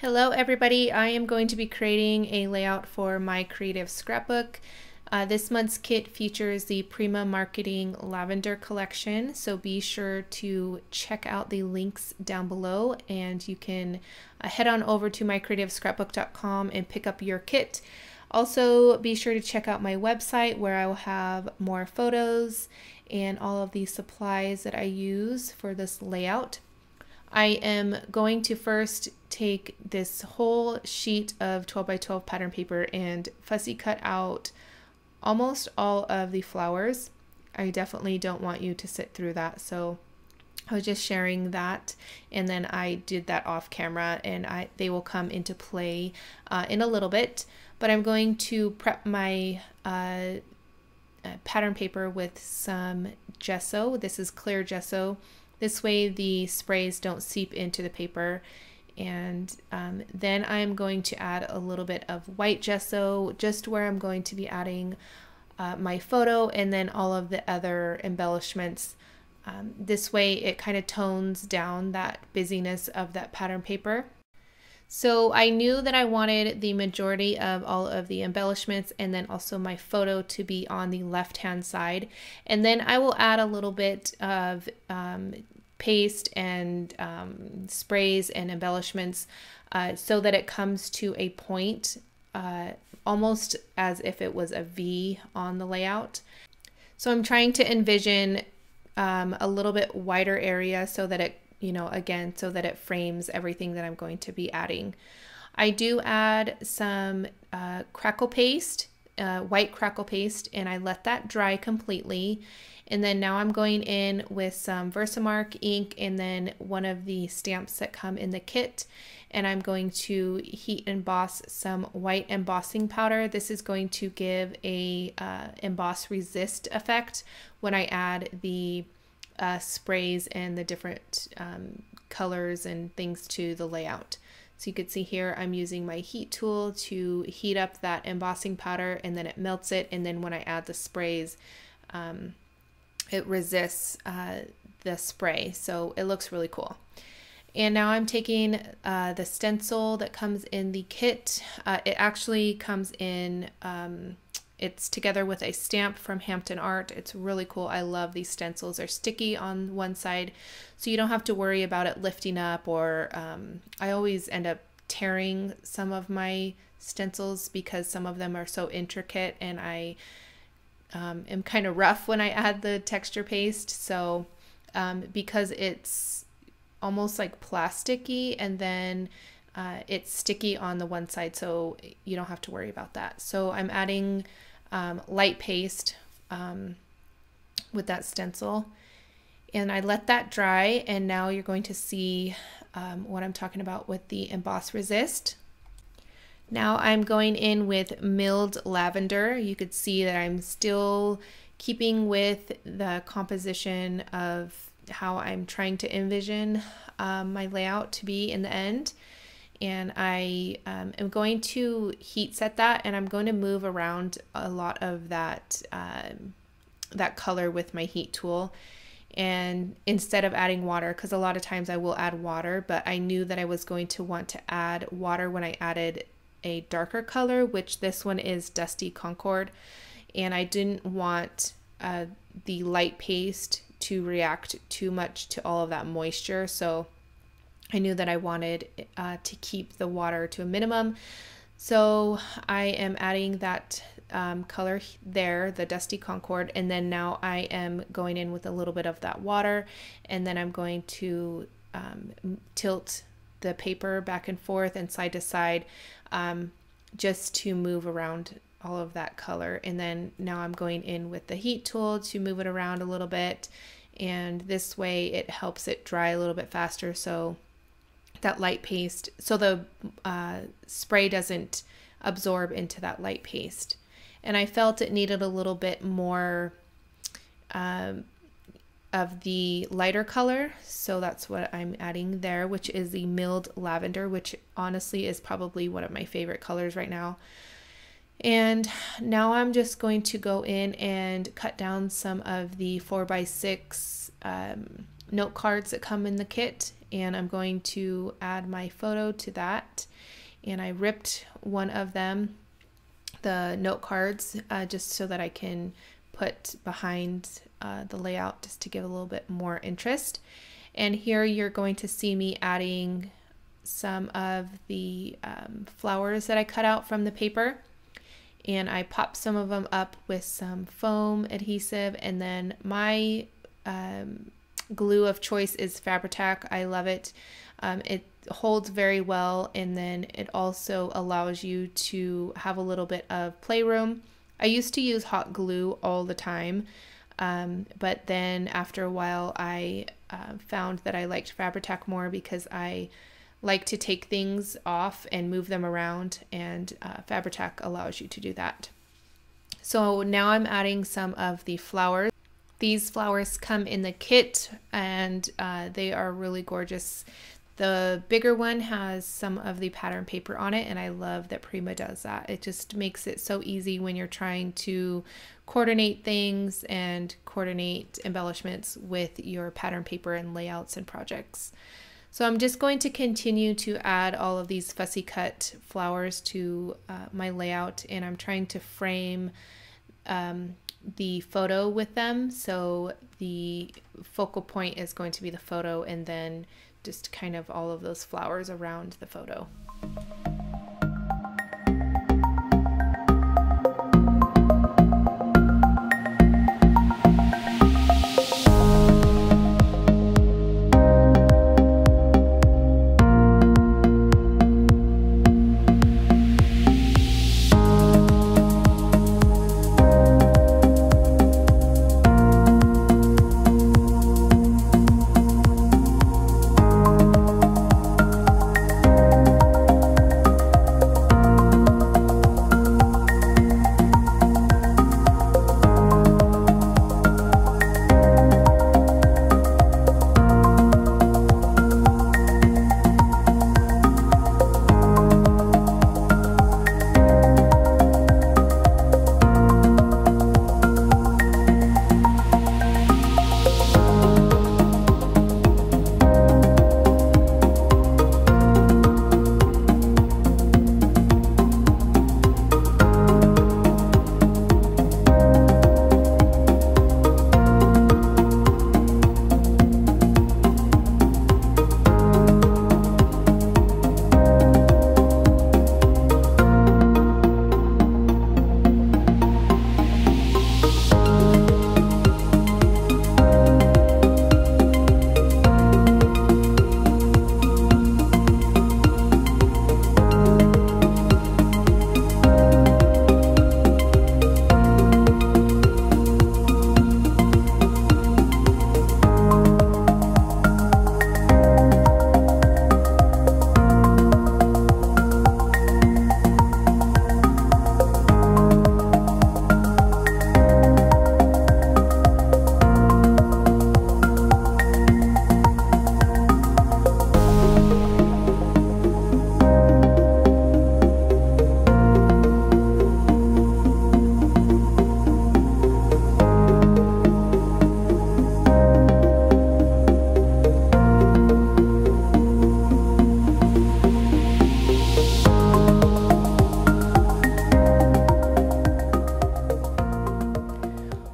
Hello everybody, I am going to be creating a layout for my Creative Scrapbook. This month's kit features the Prima Marketing Lavender collection, so be sure to check out the links down below and you can head on over to mycreativescrapbook.com and pick up your kit. Also be sure to check out my website where I will have more photos and all of the supplies that I use for this layout. I am going to first take this whole sheet of 12 by 12 pattern paper and fussy cut out almost all of the flowers. I definitely don't want you to sit through that, so I was just sharing that, and then I did that off camera, and they will come into play in a little bit. But I'm going to prep my pattern paper with some gesso. This is clear gesso. This way the sprays don't seep into the paper. And then I'm going to add a little bit of white gesso just where I'm going to be adding my photo and then all of the other embellishments. This way it kind of tones down that busyness of that pattern paper. So I knew that I wanted the majority of all of the embellishments and then also my photo to be on the left hand side, and then I will add a little bit of paste and sprays and embellishments so that it comes to a point almost as if it was a V on the layout. So I'm trying to envision a little bit wider area so that it, again, so that it frames everything that I'm going to be adding. I do add some crackle paste, white crackle paste, and I let that dry completely. And then now I'm going in with some VersaMark ink and then one of the stamps that come in the kit. And I'm going to heat emboss some white embossing powder. This is going to give a emboss resist effect when I add the sprays and the different colors and things to the layout. So you can see here I'm using my heat tool to heat up that embossing powder, and then it melts it, and then when I add the sprays it resists the spray, so it looks really cool. And now I'm taking the stencil that comes in the kit. It actually comes in it's together with a stamp from Hampton Art. It's really cool. I love these stencils. They're sticky on one side, so you don't have to worry about it lifting up, or I always end up tearing some of my stencils because some of them are so intricate, and I am kind of rough when I add the texture paste. So because it's almost like plasticky, and then it's sticky on the one side, so you don't have to worry about that. So I'm adding light paste with that stencil, and I let that dry, and now you're going to see what I'm talking about with the emboss resist. Now I'm going in with milled lavender. You could see that I'm still keeping with the composition of how I'm trying to envision my layout to be in the end. And I am going to heat set that, and I'm going to move around a lot of that that color with my heat tool. And instead of adding water, because a lot of times I will add water, but I knew that I was going to want to add water when I added a darker color, which this one is Dusty Concord, and I didn't want the light paste to react too much to all of that moisture, so I knew that I wanted to keep the water to a minimum. So I am adding that color there, the Dusty Concord, and then now I am going in with a little bit of that water, and then I'm going to tilt the paper back and forth and side to side just to move around all of that color. And then now I'm going in with the heat tool to move it around a little bit, and this way it helps it dry a little bit faster, so that light paste, so the spray doesn't absorb into that light paste. And I felt it needed a little bit more of the lighter color, so that's what I'm adding there, which is the milled lavender, which honestly is probably one of my favorite colors right now. And now I'm just going to go in and cut down some of the 4x6 note cards that come in the kit, and I'm going to add my photo to that. And I ripped one of them, the note cards, just so that I can put behind the layout, just to give a little bit more interest. And here you're going to see me adding some of the flowers that I cut out from the paper. And I popped some of them up with some foam adhesive, and then my glue of choice is Fabri-tac. I love it. It holds very well, and then it also allows you to have a little bit of playroom. I used to use hot glue all the time, but then after a while I found that I liked Fabri-tac more, because I like to take things off and move them around, and Fabri-tac allows you to do that. So now I'm adding some of the flowers. These flowers come in the kit, and they are really gorgeous. The bigger one has some of the pattern paper on it, and I love that Prima does that. It just makes it so easy when you're trying to coordinate things and coordinate embellishments with your pattern paper and layouts and projects. So I'm just going to continue to add all of these fussy cut flowers to my layout, and I'm trying to frame the photo with them. So the focal point is going to be the photo, and then just kind of all of those flowers around the photo.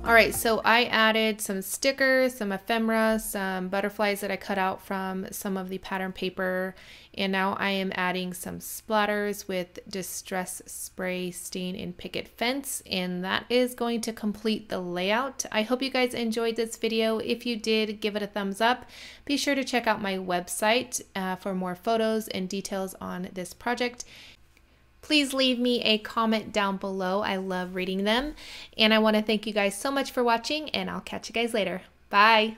Alright, so I added some stickers, some ephemera, some butterflies that I cut out from some of the pattern paper, and now I am adding some splatters with Distress Spray Stain and Picket Fence, and that is going to complete the layout. I hope you guys enjoyed this video. If you did, give it a thumbs up. Be sure to check out my website for more photos and details on this project. Please leave me a comment down below. I love reading them. And I want to thank you guys so much for watching, and I'll catch you guys later. Bye.